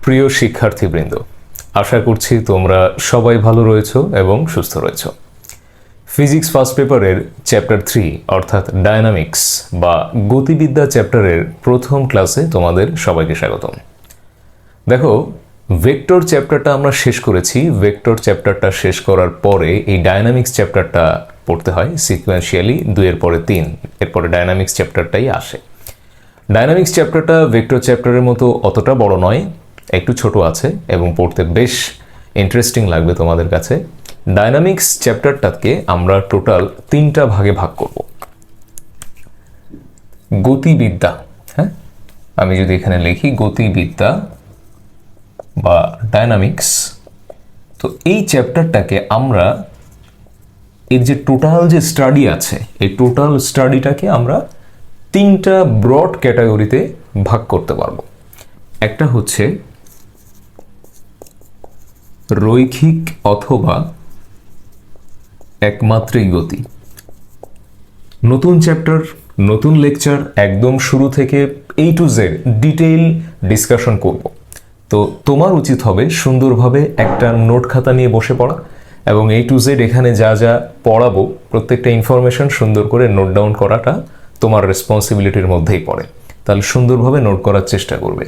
প্রিয় শিক্ষার্থীবৃন্দ, আশা করছি তোমরা সবাই ভালো রয়েছো এবং সুস্থ রয়েছো। ফিজিক্স ফার্স্ট পেপারের চ্যাপ্টার 3 অর্থাৎ ডায়নামিক্স বা গতিবিদ্যা চ্যাপ্টারের প্রথম ক্লাসে তোমাদের সবাইকে স্বাগতম। দেখো, ভেক্টর চ্যাপ্টারটা আমরা শেষ করেছি। ভেক্টর চ্যাপ্টারটা শেষ করার পরে এই ডায়নামিক্স চ্যাপ্টারটা পড়তে হয় সিকোয়েন্সিয়ালি, 2 এর পরে 3, এরপরে ডায়নামিক্স চ্যাপ্টারটাই আসে। ডায়নামিক্স চ্যাপ্টারটা ভেক্টর চ্যাপ্টারের মতো অতটা বড় নয়, একটু ছোট আছে এবং পড়তে বেশ ইন্টারেস্টিং লাগবে তোমাদের কাছে। ডায়নামিক্স চ্যাপ্টারটাকে আমরা টোটাল 3টা ভাগে ভাগ করব। গতিবিদ্যা, হ্যাঁ, আমি যদি এখানে লিখি গতিবিদ্যা বা ডায়নামিক্স, তো এই চ্যাপ্টারটাকে আমরা এর যে টোটাল যে স্টাডি আছে, এই টোটাল স্টাডিটাকে আমরা 3টা ব্রড ক্যাটাগরিতে ভাগ করতে পারবো। একটা হচ্ছে রৈখিক অথবা একমাত্রিক গতি। নতুন চ্যাপ্টার, নতুন লেকচার, একদম শুরু থেকে A to Z detail discussion করব। তো তোমার উচিত হবে সুন্দরভাবে একটা নোট খাতা নিয়ে বসে পড়া এবং A to Z এখানে যা যা পড়াবো প্রত্যেকটা ইনফরমেশন সুন্দর করে নোট ডাউন করাটা তোমার রেসপন্সিবিলিটির মধ্যেই পড়ে। তাহলে সুন্দরভাবে নোট করার চেষ্টা করবে।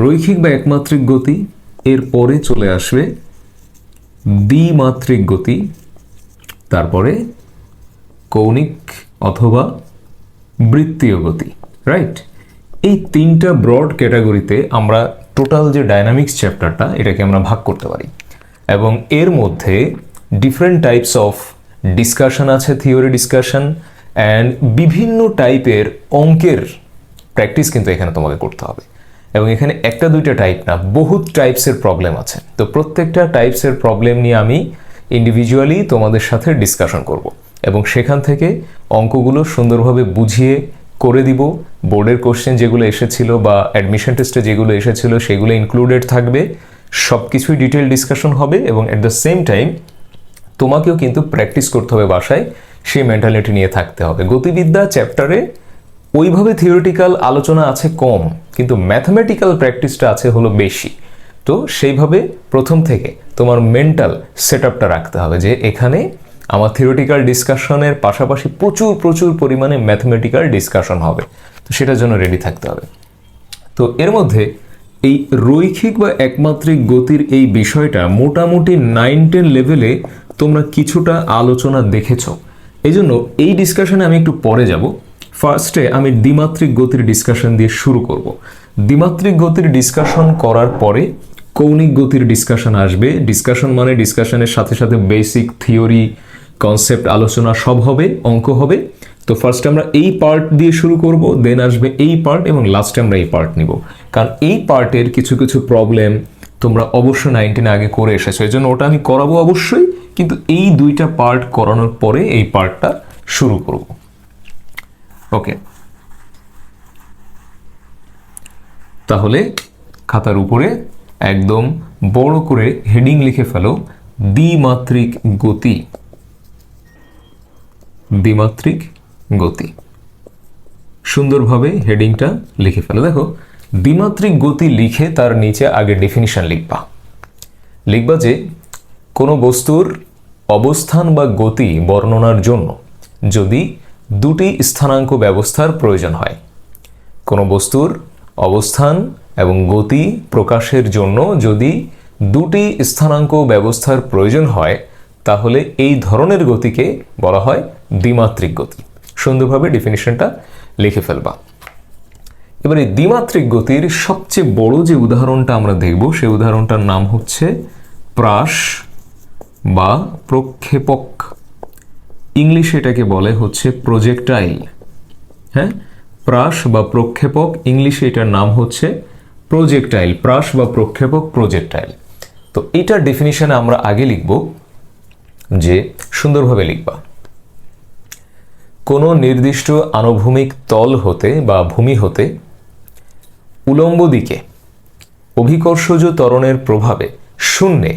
রৈখিক বা একমাত্রিক গতি, এর পরে চলে আসবে দ্বিমাত্রিক গতি, তারপরে কৌণিক অথবা বৃত্তীয় গতি, রাইট? এই 3টা ব্রড ক্যাটাগরিতে আমরা টোটাল যে ডায়নামিক্স চ্যাপ্টারটা এটাকে আমরা ভাগ করতে পারি এবং এর মধ্যে ডিফারেন্ট টাইপস অফ ডিসকাশন আছে, থিওরি ডিসকাশন অ্যান্ড বিভিন্ন টাইপের অঙ্কের প্র্যাকটিস কিন্তু এখানে তোমাকে করতে হবে। এবং এখানে একটা দুইটা টাইপ না, বহুত টাইপসের প্রবলেম আছে। তো প্রত্যেকটা টাইপসের প্রবলেম নিয়ে আমি ইন্ডিভিজুয়ালি তোমাদের সাথে ডিসকাশন করব এবং সেখান থেকে অঙ্কগুলো সুন্দরভাবে বুঝিয়ে করে দিব। বোর্ডের কোশ্চেন যেগুলো এসেছিল বা অ্যাডমিশন টেস্টে যেগুলো এসেছিল সেগুলো ইনক্লুডেড থাকবে। সব কিছুই ডিটেল ডিসকাশন হবে এবং অ্যাট দ্য সেম টাইম তোমাকেও কিন্তু প্র্যাকটিস করতে হবে বাসায়, সেই মেন্টালিটি নিয়ে থাকতে হবে। গতিবিদ্যা চ্যাপ্টারে ওইভাবে থিওরিটিক্যাল আলোচনা আছে কম, কিন্তু ম্যাথমেটিক্যাল প্র্যাকটিসটা আছে হলো বেশি। তো সেইভাবে প্রথম থেকে তোমার মেন্টাল সেট আপটা রাখতে হবে যে এখানে আমার থিওরিটিক্যাল ডিসকাশনের পাশাপাশি প্রচুর পরিমাণে ম্যাথমেটিক্যাল ডিসকাশন হবে। তো সেটার জন্য রেডি থাকতে হবে। তো এর মধ্যে এই রৈখিক বা একমাত্রিক গতির এই বিষয়টা মোটামুটি 9-10 লেভেলে তোমরা কিছুটা আলোচনা দেখেছ। এই জন্য এই ডিসকাশনে আমি একটু পরে যাব। ফার্স্টে আমি দ্বিমাত্রিক গতির ডিসকাশন দিয়ে শুরু করব। দ্বিমাত্রিক গতির ডিসকাশন করার পরে কৌণিক গতির ডিসকাশন আসবে। ডিসকাশন মানে ডিসকাশনের সাথে সাথে বেসিক থিওরি, কনসেপ্ট আলোচনা সব হবে, অঙ্ক হবে। তো ফার্স্ট আমরা এই পার্ট দিয়ে শুরু করব, দেন আসবে এই পার্ট এবং লাস্টে আমরা এই পার্ট নিব। কারণ এই পার্টের কিছু প্রবলেম তোমরা অবশ্যই 19 আগে করে এসেছো, এই জন্য ওটা আমি করাবো অবশ্যই, কিন্তু এই 2টা পার্ট করানোর পরে এই পার্টটা শুরু করব। ওকে, তাহলে খাতার উপরে একদম বড় করে হেডিং লিখে ফেলো, দ্বিমাত্রিক গতি। দ্বিমাত্রিক গতি সুন্দরভাবে হেডিংটা লিখে ফেলো। দেখো, দ্বিমাত্রিক গতি লিখে তার নিচে আগে ডেফিনিশন লিখবা যে কোনো বস্তুর অবস্থান বা গতি বর্ণনার জন্য যদি 2টি স্থানাঙ্ক ব্যবস্থার প্রয়োজন হয়, কোনো বস্তুর অবস্থান এবং গতি প্রকাশের জন্য যদি 2টি স্থানাঙ্ক ব্যবস্থার প্রয়োজন হয়, তাহলে এই ধরনের গতিকে বলা হয় দ্বিমাত্রিক গতি। সুন্দরভাবে ডেফিনিশনটা লিখে ফেলবা। এবার এই দ্বিমাত্রিক গতির সবচেয়ে বড় যে উদাহরণটা আমরা দেখব, সেই উদাহরণটার নাম হচ্ছে প্রাস বা প্রক্ষেপক। ইংলিশে এটাকে বলে হচ্ছে প্রজেক্টাইল। হ্যাঁ, প্রাস বা প্রক্ষেপক, ইংলিশে এটার নাম হচ্ছে প্রজেক্টাইল। প্রাস বা প্রক্ষেপক, প্রজেক্টাইল। তো এটার ডেফিনিশনে আমরা আগে লিখব যে, সুন্দরভাবে লিখবা, কোনো নির্দিষ্ট আনুভূমিক তল হতে বা ভূমি হতে উলম্ব দিকে অভিকর্ষজ ত্বরণের প্রভাবে শূন্যে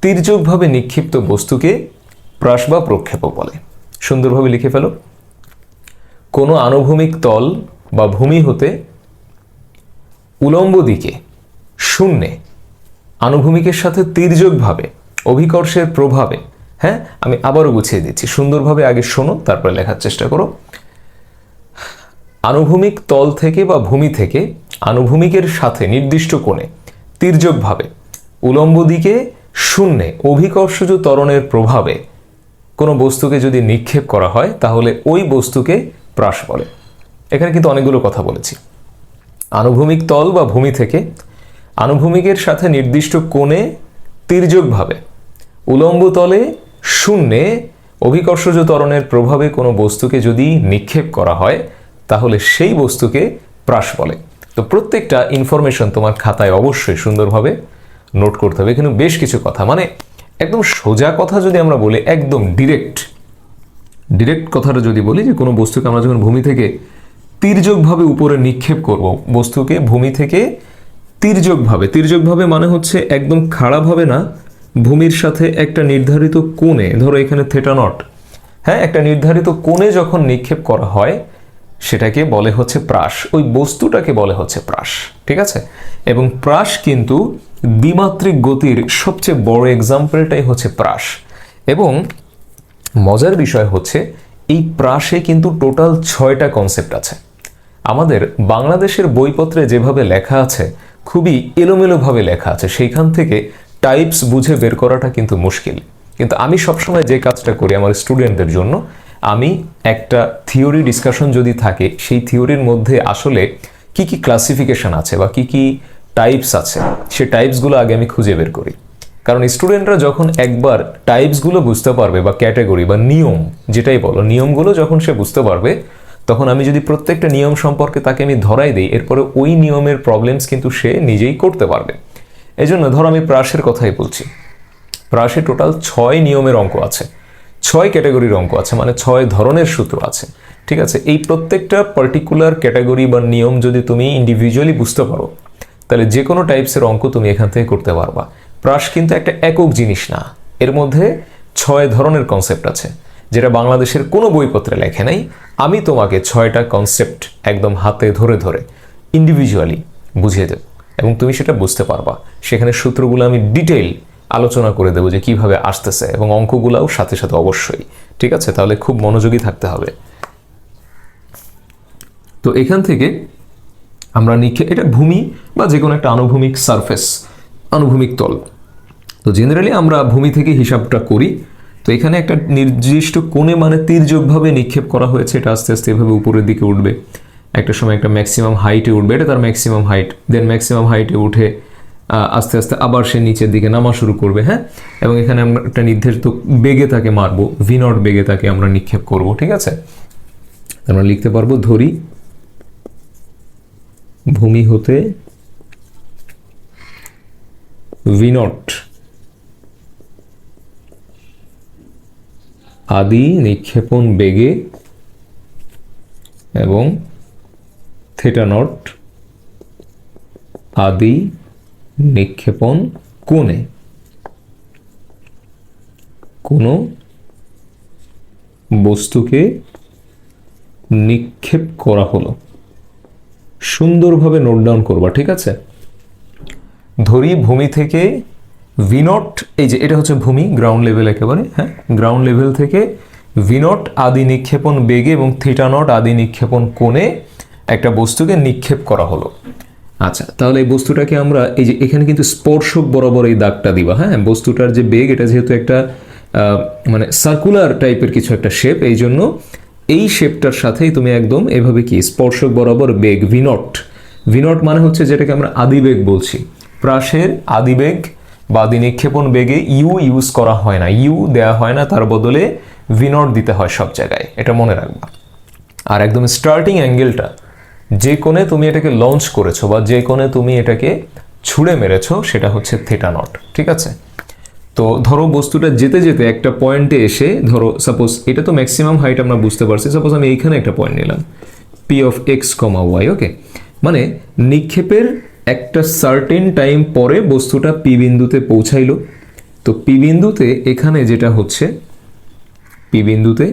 তির্যকভাবে নিক্ষিপ্ত বস্তুকে প্রাস বা প্রক্ষেপক বলে। সুন্দরভাবে লিখে ফেলো, কোনো আনুভূমিক তল বা ভূমি হতে উলম্ব দিকে শূন্যে আনুভূমিকের সাথে তির্যকভাবে অভিকর্ষের প্রভাবে, হ্যাঁ আমি আবারও গুছিয়ে দিচ্ছি, সুন্দরভাবে আগে শোনো তারপরে লেখার চেষ্টা করো। আনুভূমিক তল থেকে বা ভূমি থেকে আনুভূমিকের সাথে নির্দিষ্ট কোণে তির্যকভাবে উলম্ব দিকে শূন্যে অভিকর্ষজ ত্বরণের প্রভাবে কোনো বস্তুকে যদি নিক্ষেপ করা হয় তাহলে ওই বস্তুকে প্রাস বলে। এখানে কিন্তু অনেকগুলো কথা বলেছি। আনুভূমিক তল বা ভূমি থেকে আনুভূমিকের সাথে নির্দিষ্ট কোণে তির্যকভাবে উলম্ব তলে শূন্যে অভিকর্ষজ ত্বরণের প্রভাবে কোনো বস্তুকে যদি নিক্ষেপ করা হয় তাহলে সেই বস্তুকে প্রাস বলে। তো প্রত্যেকটা ইনফরমেশন তোমার খাতায় অবশ্যই সুন্দরভাবে নোট করতে হবে। এখানে বেশ কিছু কথা, মানে একদম সোজা কথা যদি আমরা বলি, একদম ডিরেক্ট কথাটা যদি বলি যে কোনো বস্তুকে আমরা যখন ভূমি থেকে তির্যকভাবে উপরে নিক্ষেপ করব, বস্তুকে ভূমি থেকে তির্যকভাবে মানে হচ্ছে একদম খাড়াভাবে না, ভূমির সাথে একটা নির্ধারিত কোণে, ধরো এখানে থিটা নট, হ্যাঁ একটা নির্ধারিত কোণে যখন নিক্ষেপ করা হয় সেটাকে বলে হচ্ছে প্রাস, ওই বস্তুটাকে বলে হচ্ছে প্রাস, ঠিক আছে। এবং প্রাস কিন্তু দ্বিমাত্রিক গতির সবচেয়ে বড় এক্সাম্পলটাই হচ্ছে প্রাস। এবং মজার বিষয় হচ্ছে এই প্রাসে কিন্তু টোটাল 6টা কনসেপ্ট আছে। আমাদের বাংলাদেশের বইপত্রে যেভাবে লেখা আছে খুবই এলোমেলোভাবে লেখা আছে, সেইখান থেকে টাইপস বুঝে বের করাটা কিন্তু মুশকিল। কিন্তু আমি সবসময় যে কাজটা করি আমার স্টুডেন্টদের জন্য, আমি একটা থিওরি ডিসকাশন যদি থাকে সেই থিওরির মধ্যে আসলে কি কি ক্লাসিফিকেশন আছে বা কি কি টাইপস আছে সে টাইপসগুলো আগে আমি খুঁজে বের করি। কারণ স্টুডেন্টরা যখন একবার টাইপসগুলো বুঝতে পারবে বা ক্যাটাগরি বা নিয়ম যেটাই বলো, নিয়মগুলো যখন সে বুঝতে পারবে তখন আমি যদি প্রত্যেকটা নিয়ম সম্পর্কে তাকে আমি ধরাই দিই, এরপরে ওই নিয়মের প্রবলেমস কিন্তু সে নিজেই করতে পারবে। এই জন্য ধরো আমি প্রাসের কথাই বলছি, প্রাসে টোটাল 6 নিয়মের অঙ্ক আছে, 6 ক্যাটাগরির অঙ্ক আছে, মানে 6 ধরনের সূত্র আছে, ঠিক আছে। এই প্রত্যেকটা পার্টিকুলার ক্যাটাগরি বা নিয়ম যদি তুমি ইন্ডিভিজুয়ালি বুঝতে পারো তাহলে যে কোনো টাইপসের অঙ্ক তুমি এখান থেকে করতে পারবা। প্রাস কিন্তু একটা একক জিনিস না, এর মধ্যে 6 ধরনের কনসেপ্ট আছে যেটা বাংলাদেশের কোনো বইপত্রে লেখে নাই। আমি তোমাকে 6টা কনসেপ্ট একদম হাতে ধরে ধরে ইন্ডিভিজুয়ালি বুঝিয়ে দেব এবং তুমি সেটা বুঝতে পারবা। সেখানে সূত্রগুলো আমি ডিটেইল আলোচনা করে দেবো যে কিভাবে আসতেছে, এবং অঙ্কগুলাও সাথে সাথে অবশ্যই, ঠিক আছে। তাহলে খুব মনোযোগী থাকতে হবে। তো এখান থেকে আমরা এটা ভূমি বা যে কোনো একটা আনুভূমিক সারফেস, আনুভূমিক তল। তো জেনারেলি আমরা ভূমি থেকে হিসাবটা করি। তো এখানে একটা নির্দিষ্ট কোণে মানে তির্যকভাবে নিক্ষেপ করা হয়েছে, এটা আস্তে আস্তে এভাবে উপরের দিকে উঠবে, একটা সময় একটা ম্যাক্সিমাম হাইটে উঠবে, এটা তার ম্যাক্সিমাম হাইট, দেন ম্যাক্সিমাম হাইটে উঠে আস্তে আস্তে আবার সে নিচের দিকে নামা শুরু করবে, হ্যাঁ। এবং এখানে আমরা একটা নির্ধারিত বেগে তাকে মারবো, V0 বেগে তাকে আমরা নিক্ষেপ করব, ঠিক আছে। আমরা লিখতে পারবো ধরি ভূমি হতে V0 আদি নিক্ষেপণ বেগে এবং θ0 আদি নিক্ষেপণ কোণে কোনো বস্তুকে নিক্ষেপ করা হলো। সুন্দরভাবে নোট ডাউন করবা, ঠিক আছে। ধরি ভূমি থেকে V0, এই যে এটা হচ্ছে ভূমি, গ্রাউন্ড লেভেল একেবারে, হ্যাঁ গ্রাউন্ড লেভেল থেকে V0 আদি নিক্ষেপণ বেগে এবং θ0 আদি নিক্ষেপণ কোণে একটা বস্তুকে নিক্ষেপ করা হলো। আচ্ছা, তাহলে এই বস্তুটাকে আমরা এই যে এখানে কিন্তু স্পর্শক বরাবর এই দাগটা দিবা, হ্যাঁ। বস্তুটার যে বেগ, এটা যেহেতু একটা মানে সার্কুলার টাইপের কিছু একটা শেপ, এই জন্য এই শেপটার সাথেই তুমি একদম এভাবে কি স্পর্শক বরাবর বেগ V0 মানে হচ্ছে যেটাকে আমরা আদিবেগ বলছি। প্রাসের আদিবেগ বা আদি নিক্ষেপণ বেগে ইউ ইউজ করা হয় না, ইউ দেয়া হয় না, তার বদলে V0 দিতে হয় সব জায়গায়, এটা মনে রাখবা। আর একদম স্টার্টিং অ্যাঙ্গেলটা যে কোণে তুমি এটাকে লঞ্চ করেছো বা যে কোণে তুমি এটাকে ছুঁড়ে মেরেছো সেটা হচ্ছে θ0, ঠিক আছে। তো ধরো বস্তুটা যেতে যেতে একটা পয়েন্টে এসে, ধরো সাপোজ এটা তো ম্যাক্সিমাম হাইট আমরা বুঝতে পারছি, সাপোজ আমি এইখানে একটা পয়েন্ট নিলাম P of x, y, ওকে। মানে নিক্ষেপের একটা সার্টেন টাইম পরে বস্তুটা P বিন্দুতে পৌঁছাইলো। তো P বিন্দুতে এখানে যেটা হচ্ছে, P বিন্দুতে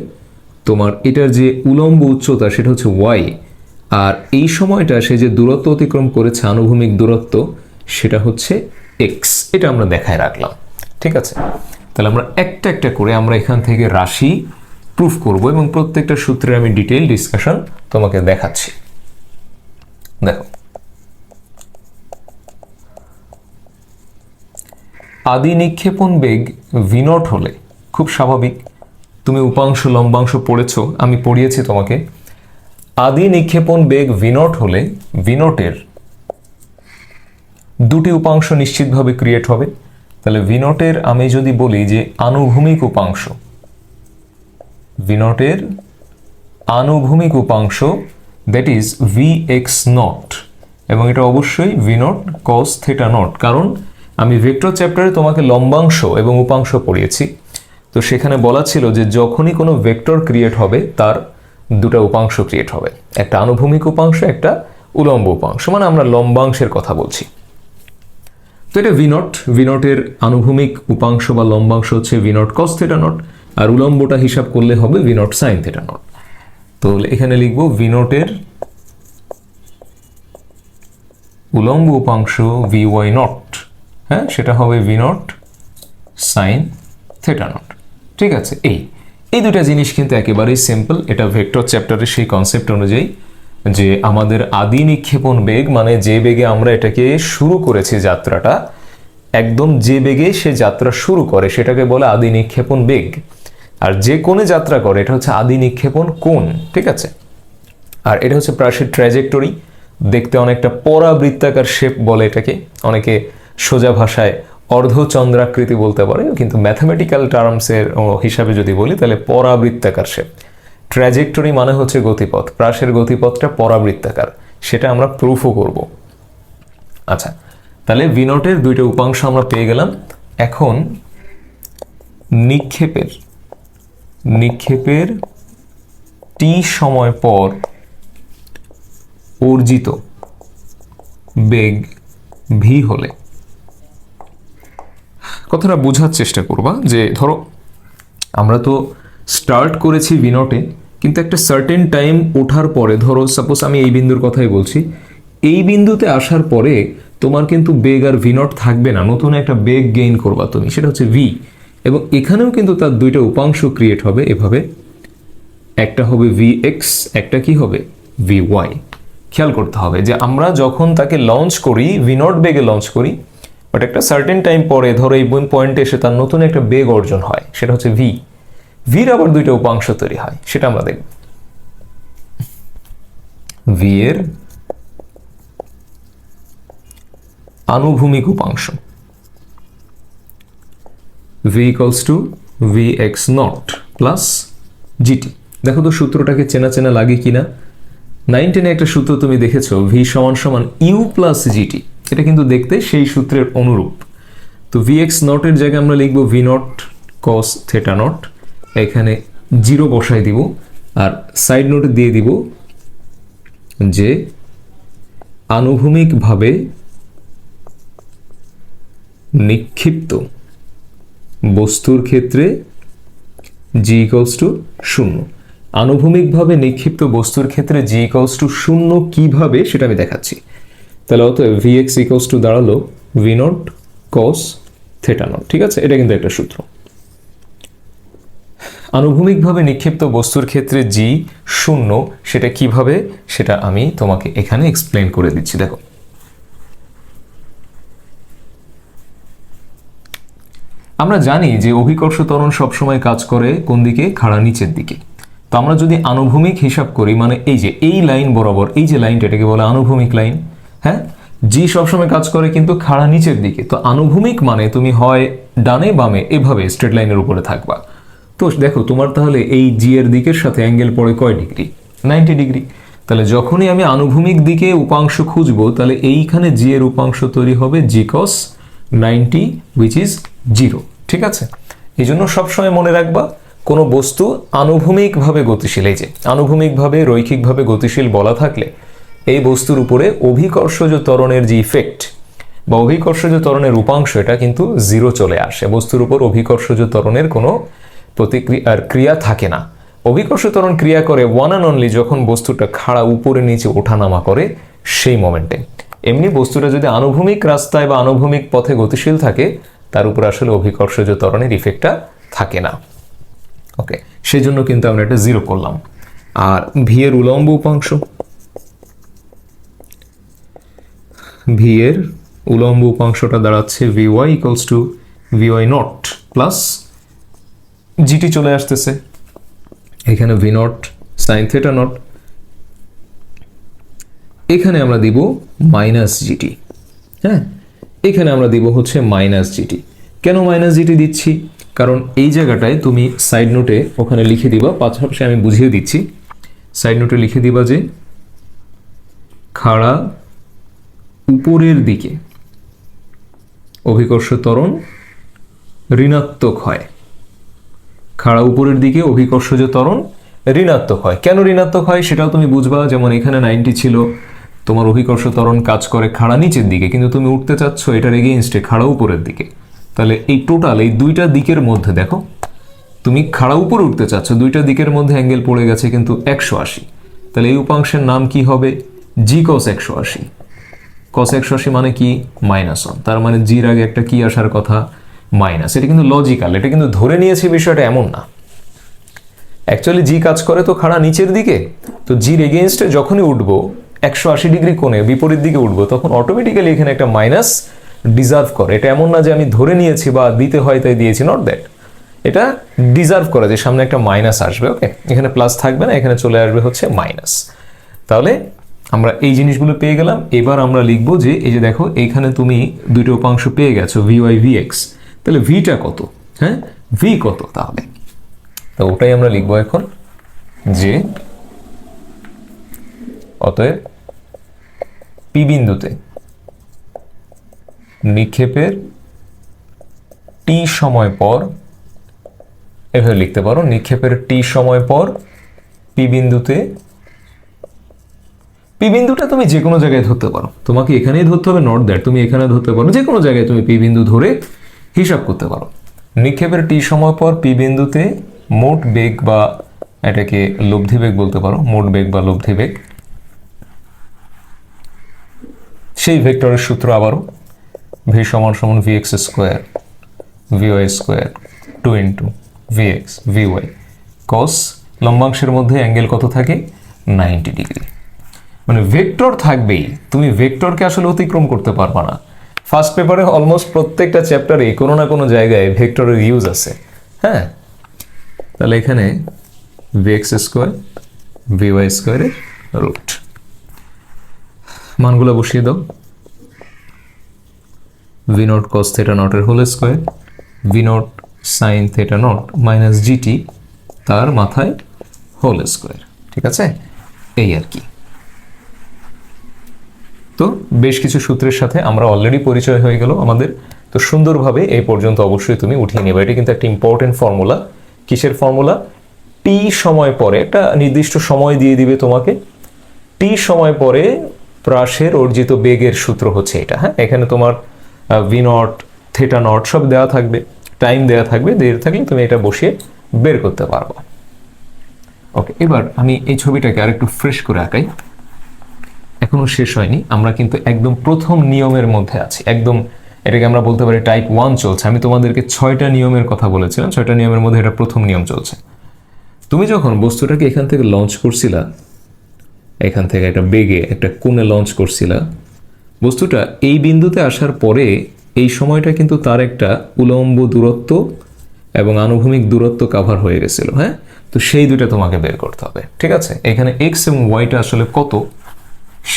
তোমার এটার যে উলম্ব উচ্চতা সেটা হচ্ছে y, আর এই সময়টা সে যে দূরত্ব অতিক্রম করেছে আনুভূমিক দূরত্ব, সেটা হচ্ছে এক্স। এটা আমরা দেখায় রাখলাম, ঠিক আছে। তাহলে আমরা একটা একটা করে আমরা এখান থেকে রাশি প্রুফ করব এবং প্রত্যেকটা সূত্রে আমি ডিটেইল ডিসকাশন তোমাকে দেখাচ্ছি। দেখো, আদি নিক্ষেপণ বেগ v0 হলে খুব স্বাভাবিক, তুমি উপাংশ লম্বাংশ পড়েছো, আমি পড়িয়েছি তোমাকে। আদি নিক্ষেপণ বেগ v0 হলে v0 এর দুটি উপাংশ নিশ্চিতভাবে ক্রিয়েট হবে। তাহলে v0 এর আমি যদি বলি যে আনুভূমিক উপাংশ, v0 এর আনুভূমিক উপাংশ দ্যাট ইজ vx0, এবং এটা অবশ্যই v0 cos θ0, কারণ আমি ভেক্টর চ্যাপ্টারে তোমাকে লম্বাংশ এবং উপাংশ পড়িয়েছি। তো সেখানে বলা ছিল যে যখনই কোনো ভেক্টর ক্রিয়েট হবে তার দুটো উপাংশ ক্রিয়েট হবে, একটা আনুভূমিক উপাংশ, একটা উলম্ব উপাংশ, মানে আমরা লম্বাংশের কথা বলছি। তো এটা v0 এর আনুভূমিক উপাংশ বা লম্বাংশ হচ্ছে v0 cos θ0, আর উলম্বটা হিসাব করলে হবে v0 sin θ0। তো এখানে লিখব v0 এর উলম্ব উপাংশ vy0, হ্যাঁ, সেটা হবে v0 sin θ0, ঠিক আছে। এই দুটা জিনিস কিন্তু একেবারেই সিম্পল। এটা ভেক্টর চ্যাপ্টারের সেই কনসেপ্ট অনুযায়ী যে আমাদের আদি নিক্ষেপণ বেগ, মানে যে বেগে আমরা এটাকে শুরু করেছি যাত্রাটা, একদম যে বেগে সে যাত্রা শুরু করে সেটাকে বলে আদি নিক্ষেপণ বেগ, আর যে কোণে যাত্রা করে এটা হচ্ছে আদি নিক্ষেপণ কোণ, ঠিক আছে। আর এটা হচ্ছে প্রাসের ট্র্যাজেক্টরি, দেখতে অনেকটা পরাবৃত্তাকার শেপ বলে এটাকে, অনেকে সোজা ভাষায় অর্ধচন্দ্রাকৃতি বলতে পারে, কিন্তু ম্যাথমেটিক্যাল টার্মসের হিসাবে যদি বলি তাহলে পরাবৃত্তাকার শেপ। ট্র্যাজেক্টরি মানে হচ্ছে গতিপথ, প্রাসের গতিপথটা পরাবৃত্তাকার, সেটা আমরা প্রুফও করব। আচ্ছা, তাহলে v0 এর দুইটা উপাংশ আমরা পেয়ে গেলাম। এখন নিক্ষেপের t সময় পর অর্জিত বেগ v হলে কথাটা বোঝার চেষ্টা করবা যে ধরো আমরা তো স্টার্ট করেছি v0 এ, কিন্তু একটা সার্টেন টাইম ওঠার পরে, ধরো সাপোজ আমি এই বিন্দুর কথাই বলছি, এই বিন্দুতে আসার পরে তোমার কিন্তু বেগ আর v0 থাকবে না, নতুন একটা বেগ গেইন করবা তুমি, সেটা হচ্ছে v, এবং এখানেও কিন্তু তার দুইটা উপাংশ ক্রিয়েট হবে এভাবে, একটা হবে vx, একটা কি হবে vy। খেয়াল করতে হবে যে আমরা যখন তাকে লঞ্চ করি v0 বেগে লঞ্চ করি, বাট একটা সার্টেন টাইম পরে ধরো এই পয়েন্টে এসে তার নতুন একটা বেগ অর্জন হয়, সেটা হচ্ছে v। ভির আবার দুইটা উপাংশ তৈরি হয়, সেটা আমরা দেখব। v এর আনুভূমিক উপাংশ v equals to vx0 plus gt। দেখো তো সূত্রটাকে চেনা চেনা লাগে কিনা। 9-10 একটা সূত্র তুমি দেখেছো, v সমান সমান u plus gt, এটা কিন্তু দেখতে সেই সূত্রের অনুরূপ। তো vx0 এর জায়গায় আমরা লিখব v0 cos θ0, এখানে 0 বসাই দিব, আর সাইড নোটে দিয়ে দিব যে আনুভূমিকভাবে নিক্ষিপ্ত বস্তুর ক্ষেত্রে g equals to 0। আনুভূমিকভাবে নিক্ষিপ্ত বস্তুর ক্ষেত্রে g equals to 0 কিভাবে সেটা আমি দেখাচ্ছি। তাহলে অতএব vx equals to দাঁড়ালো v0 cos θ0, ঠিক আছে। এটা কিন্তু একটা সূত্র। আনুভূমিকভাবে নিক্ষিপ্ত বস্তুর ক্ষেত্রে g 0, সেটা কিভাবে সেটা আমি তোমাকে এখানে এক্সপ্লেন করে দিচ্ছি। দেখো, আমরা জানি যে অভিকর্ষ ত্বরণ সবসময় কাজ করে কোন দিকে, খাড়া নিচের দিকে। তো আমরা যদি আনুভূমিক হিসাব করি, মানে এই যে এই লাইন বরাবর, এই যে লাইনটা, এটাকে বলে আনুভূমিক লাইন, হ্যাঁ। জি সবসময় কাজ করে কিন্তু খাড়া নিচের দিকে। তো আনুভূমিক মানে তুমি হয় ডানে বামে এভাবে স্ট্রেট লাইনের উপরে থাকবা। তো দেখো তোমার তাহলে এই জি এর দিকের সাথে অ্যাঙ্গেল পড়ে কয় ডিগ্রি, 90 ডিগ্রি। তাহলে যখনই আমি আনুভূমিক দিকে উপাংশ খুঁজবো, তাহলে এইখানে জি এর উপাংশ তৈরি হবে জি cos 90 which is 0, ঠিক আছে। এই জন্য সবসময় মনে রাখবা, কোনো বস্তু আনুভূমিকভাবে গতিশীল, এই যে আনুভূমিকভাবে রৈখিকভাবে গতিশীল বলা থাকলে এই বস্তুর উপরে অভিকর্ষজ ত্বরণের যে ইফেক্ট বা অভিকর্ষজ ত্বরণের উপাংশ, এটা কিন্তু 0 চলে আসে। বস্তুর উপর অভিকর্ষজ ত্বরণের কোনো ক্রিয়া থাকে না। অভিকর্ষ ত্বরণ ক্রিয়া করে ওয়ান অ্যান্ড অনলি যখন বস্তুটা খাড়া উপরে নিচে ওঠানামা করে সেই মোমেন্টে। এমনি বস্তুটা যদি আনুভূমিক রাস্তায় বা আনুভূমিক পথে গতিশীল থাকে তার উপর আসলে অভিকর্ষজ ত্বরণের ইফেক্টটা থাকে না। ওকে, সেই জন্য কিন্তু আমরা এটা 0 করলাম। আর ভি এর উলম্ব উপাংশ, ভি এর উলম্ব উপাংশটা দাঁড়াচ্ছে V Y equals to V Y naught plus GT চলে আসতেছে এখানে V not sine theta naught, এখানে আমরা দিব মাইনাস জিটি। হ্যাঁ, এখানে আমরা দিব হচ্ছে মাইনাস জিটি। কেন মাইনাস জিটি দিচ্ছি? কারণ এই জায়গাটায় তুমি সাইড নোটে ওখানে লিখে দিবা, পাশাপাশি আমি বুঝিয়ে দিচ্ছি। সাইড নোটে লিখে দিবা যে খাড়া উপরের দিকে অভিকর্ষ ত্বরণ ঋণাত্মক হয়। খাড়া উপরের দিকে অভিকর্ষজ ত্বরণ ঋণাত্মক হয়। কেন ঋণাত্মক হয় সেটাও তুমি বুঝবা। যেমন এখানে 90 ছিল, তোমার অভিকর্ষ ত্বরণ কাজ করে খাড়া নিচের দিকে, কিন্তু তুমি উঠতে চাচ্ছ এটার এগেইনস্টে খাড়া উপরের দিকে। তাহলে এই টোটাল এই দুইটা দিকের মধ্যে দেখো, তুমি খাড়া উপরে উঠতে চাচ্ছ, দুইটা দিকের মধ্যে অ্যাঙ্গেল পড়ে গেছে কিন্তু 180। তাহলে এই উপাংশের নাম কি হবে? জি কস 180। কস 180 মানে কি? -1। তার মানে জির আগে একটা কি আসার কথা? মাইনাস। এটা কিন্তু লজিক্যাল, এটা কিন্তু ধরে নিয়েছি বিষয়টা এমন না। অ্যাকচুয়ালি জি কাজ করে তো খাড়া নিচের দিকে, তো জির এগেইনস্টে যখনই উঠবো 180 ডিগ্রি কোণে বিপরীত দিকে উঠবো, তখন অটোমেটিক্যালি এখানে একটা মাইনাস ডিজার্ভ করে। এটা এমন না যে আমি ধরে নিয়েছি বা দিতে হয় তাই দিয়েছি, নট দ্যাট। এটা ডিজার্ভ করে যে সামনে একটা মাইনাস আসবে। ওকে, এখানে প্লাস থাকবে না, এখানে চলে আসবে হচ্ছে মাইনাস। তাহলে আমরা এই জিনিসগুলো পেয়ে গেলাম। এবার আমরা লিখবো যে এই যে দেখো এইখানে তুমি দুটো উপাংশ পেয়ে গেছো, ভি ওয়াই ভি এক্স। তাহলে ভিটা কত? হ্যাঁ, ভি কত? তাহলে তো ওটাই আমরা লিখবো এখন, যে অতএব পি বিন্দুতে নিক্ষেপের টি সময় পর, এভাবে লিখতে পারো, নিক্ষেপের টি সময় পর পি বিন্দুতে, পি বিন্দুটা তুমি যে কোনো জায়গায় ধরতে পারো, তোমাকে এখানেই ধরতে হবে, নট দ্যাট। তুমি এখানে ধরতে পারো, যে কোনো জায়গায় তুমি পি বিন্দু ধরে হিসাব করতে পারো। নিক্ষেপের টি সময় পর পি বিন্দুতে মোট বেগ, বা এটাকে লব্ধি বেগ বলতে পারো, মোট বেগ বা লব্ধি বেগ, সেই ভেক্টরের সূত্র আবারও ভি সমান সমান V x square V Y square 2 into V x V Y cos লম্বাংশের মধ্যে অ্যাঙ্গেল কত থাকে? 90 ডিগ্রি। মানে ভেক্টর থাকবেই, তুমি ভেক্টরকে আসলে অতিক্রম করতে পারবা না। ফার্স্ট পেপারে অলমোস্ট প্রত্যেকটা চ্যাপ্টারে কোনো না কোনো জায়গায় ভেক্টরের ইউজ আছে। হ্যাঁ, তাহলে এখানে v x square V y স্কোয়ারের রুট, মানগুলো বসিয়ে দাও। ভি নট কস থেটা নটের whole square, v not sine theta not minus g t তার মাথায় হোল স্কোয়ার। ঠিক আছে, এই আর কি। তো বেশ কিছু সূত্রের সাথে আমরা অলরেডি পরিচয় হয়ে গেল আমাদের। তো সুন্দরভাবে এই পর্যন্ত অবশ্যই তুমি উঠিয়ে নেবে। এটা কিন্তু একটা ইম্পর্টেন্ট ফর্মুলা। কিসের ফর্মুলা? টি সময় পরে, একটা নির্দিষ্ট সময় দিয়ে দিবে তোমাকে, টি সময় পরে প্রাসের অর্জিত বেগের সূত্র হচ্ছে এটা। হ্যাঁ, এখানে তোমার ভি নট থেটা নট সব দেওয়া থাকবে, টাইম দেওয়া থাকবে, দেওয়া থাকলে তুমি এটা বসিয়ে বের করতে পারবো। ওকে, এবার আমি এই ছবিটাকে আরেকটু ফ্রেশ করে আঁকাই। এখনো শেষ হয়নি, আমরা কিন্তু একদম প্রথম নিয়মের মধ্যে আছি। একদম এটাকে আমরা বলতে পারি টাইপ 1 চলছে। আমি তোমাদেরকে 6টা নিয়মের কথা বলেছিলাম, 6টা নিয়মের মধ্যে এটা প্রথম নিয়ম চলছে। তুমি যখন বস্তুটাকে এখান থেকে লঞ্চ করছিলা, এখান থেকে একটা বেগে একটা কোণে লঞ্চ করছিলা, বস্তুটা এই বিন্দুতে আসার পরে এই সময়টা কিন্তু তার একটা উলম্ব দূরত্ব এবং আনুভূমিক দূরত্ব কাভার হয়ে গেছিল। হ্যাঁ, তো সেই দুটো তোমাকে বের করতে হবে। ঠিক আছে, এখানে এক্স এবং ওয়াইটা আসলে কত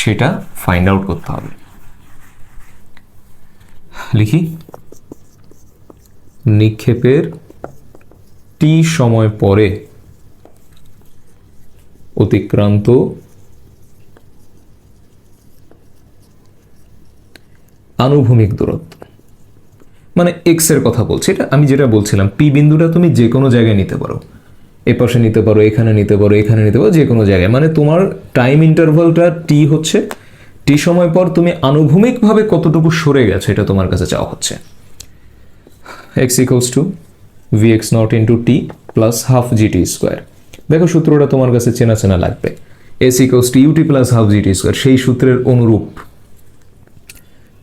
সেটা ফাইন্ড আউট করতে হবে। লিখি, নিক্ষেপের টি সময় পরে অতিক্রান্ত আনুভূমিক দূরত্ব, মানে এক্স এর কথা বলছি। এটা আমি যেটা বলছিলাম, পি বিন্দুটা তুমি যে কোনো জায়গায় নিতে পারো, এ পাশে নিতে পারো, এখানে নিতে পারো, এখানে নিতে পারো, যে কোনো জায়গায়। মানে তোমার টাইম ইন্টারভালটা টি হচ্ছে, টি সময় পর তুমি আনুভূমিকভাবে কতটুকু সরে গেছো এটা তোমার কাছে চাওয়া হচ্ছে। X equals to v x nought into t plus half g t square. দেখো সূত্রটা তোমার কাছে চেনা চেনা লাগবে। S equals to u t plus half g t square, সেই সূত্রের অনুরূপ।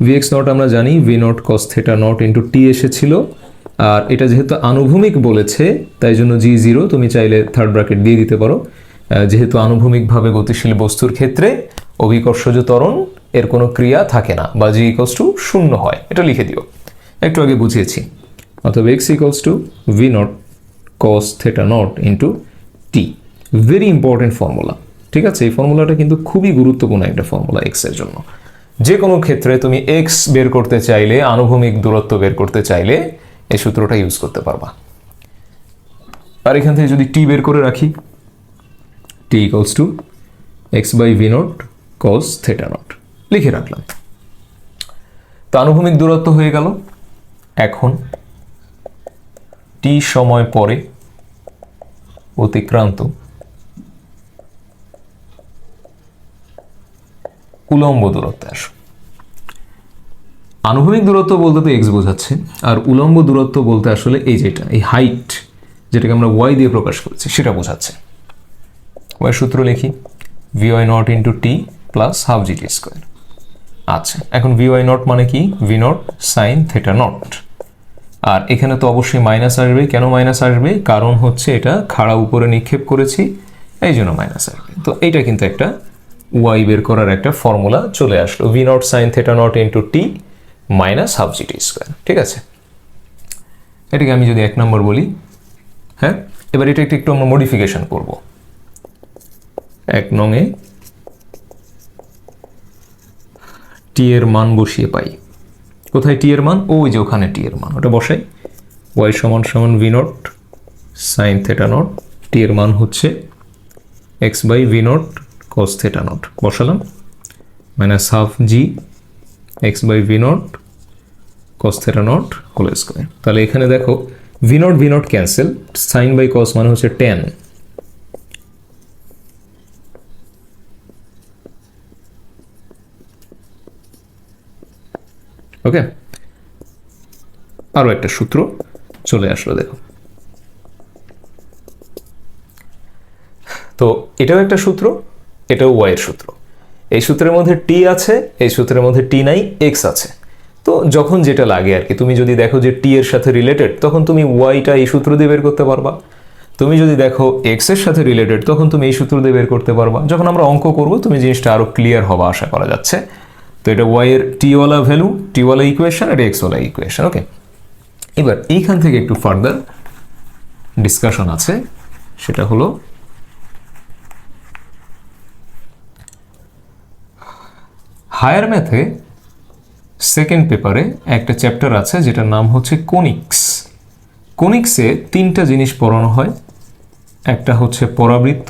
ভিএক্স নট আমরা জানি v not cos theta nought into t এসেছিল, আর এটা যেহেতু আনুভূমিক বলেছে তাই জন্য জি জিরো তুমি চাইলে থার্ড ব্র্যাকেট দিয়ে দিতে পারো। যেহেতু আনুভূমিকভাবে গতিশীল বস্তুর ক্ষেত্রে অভিকর্ষজ ত্বরণ এর কোনো ক্রিয়া থাকে না, বা জি ইকলস টু শূন্য হয়, এটা লিখে দিও, একটু আগে বুঝিয়েছি। অথবা x equals to V not cos theta nought into T, very important formula, ঠিক আছে? এই ফর্মুলাটা কিন্তু খুবই গুরুত্বপূর্ণ একটা ফর্মুলা এক্স এর জন্য। যে কোনো ক্ষেত্রে তুমি এক্স বের করতে চাইলে, আনুভূমিক দূরত্ব বের করতে চাইলে এই সূত্রটা ইউজ করতে পারবা। আর এখান থেকে যদি টি বের করে রাখি, T equals to X by V naught cos theta naught লিখে রাখলাম। তো আনুভূমিক দূরত্ব হয়ে গেল। এখন টি সময় পরে অতিক্রান্ত উলম্ব দূরত্বে আসো। আনুভূমিক দূরত্ব বলতে তো এক্স বোঝাচ্ছে, আর উলম্ব দূরত্ব বলতে আসলে এই যেটা, এই হাইট যেটাকে আমরা ওয়াই দিয়ে প্রকাশ করেছি সেটা বোঝাচ্ছে। ওয়াই সূত্র লিখি, v Y nought into t plus half g t square. আচ্ছা, এখন ভি ওয়াই নট মানে কি? V not sine theta nought. আর এখানে তো অবশ্যই মাইনাস আসবে। কেন মাইনাস আসবে? কারণ হচ্ছে এটা খাড়া উপরে নিক্ষেপ করেছি, এই জন্য মাইনাস আসবে। তো এইটা কিন্তু একটা ওয়াই বের করার একটা ফর্মুলা চলে আসলো, V naught sine theta nought into টি minus half g t square. ঠিক আছে, এটাকে আমি যদি 1 নম্বর বলি, হ্যাঁ, এবার এটা একটু আমরা মডিফিকেশন করব। 1 নংয়ে টি এর মান বসিয়ে পাই। কোথায় টি এর মান? ওই যে ওখানে টি এর মান, ওটা বসাই। ওয়াই সমান সমান v not sine theta nought, t এর মান হচ্ছে x by V naught cos theta nought, বসালাম, minus half g x by V naught cos theta nought whole square. তাহলে এখানে দেখো v nought cancel, sine by cos মানে হচ্ছে ten, ওকে। আরো একটা সূত্র চলে আসলো, দেখো। তো এটাও একটা সূত্র, এটাও ওয়াই এর সূত্র। এই সূত্রের মধ্যে টি আছে, এই সূত্রের মধ্যে টি নাই, এক্স আছে। তো যখন যেটা লাগে আর কি, তুমি যদি দেখো যে টি এর সাথে রিলেটেড, তখন তুমি ওয়াইটা এই সূত্র দিয়ে বের করতে পারবা। তুমি যদি দেখো এক্স এর সাথে রিলেটেড, তখন তুমি এই সূত্র দিয়ে বের করতে পারবা। যখন আমরা অঙ্ক করব তুমি জিনিসটা আরো ক্লিয়ার হবা আশা করা যাচ্ছে। তো এটা ওয়াই এর টি ওয়ালা ভ্যালু, টি ওয়ালা ইকুয়েশন, এটা এক্স ওয়ালা ইকুয়েশন, ওকে। এবার এইখান থেকে একটু ফার্দার ডিসকাশন আছে, সেটা হলো হায়ার ম্যাথে সেকেন্ড পেপারে একটা চ্যাপ্টার আছে যেটার নাম হচ্ছে কোনিক্স। কোনিক্সে 3টা জিনিস পড়ানো হয়, একটা হচ্ছে পরাবৃত্ত,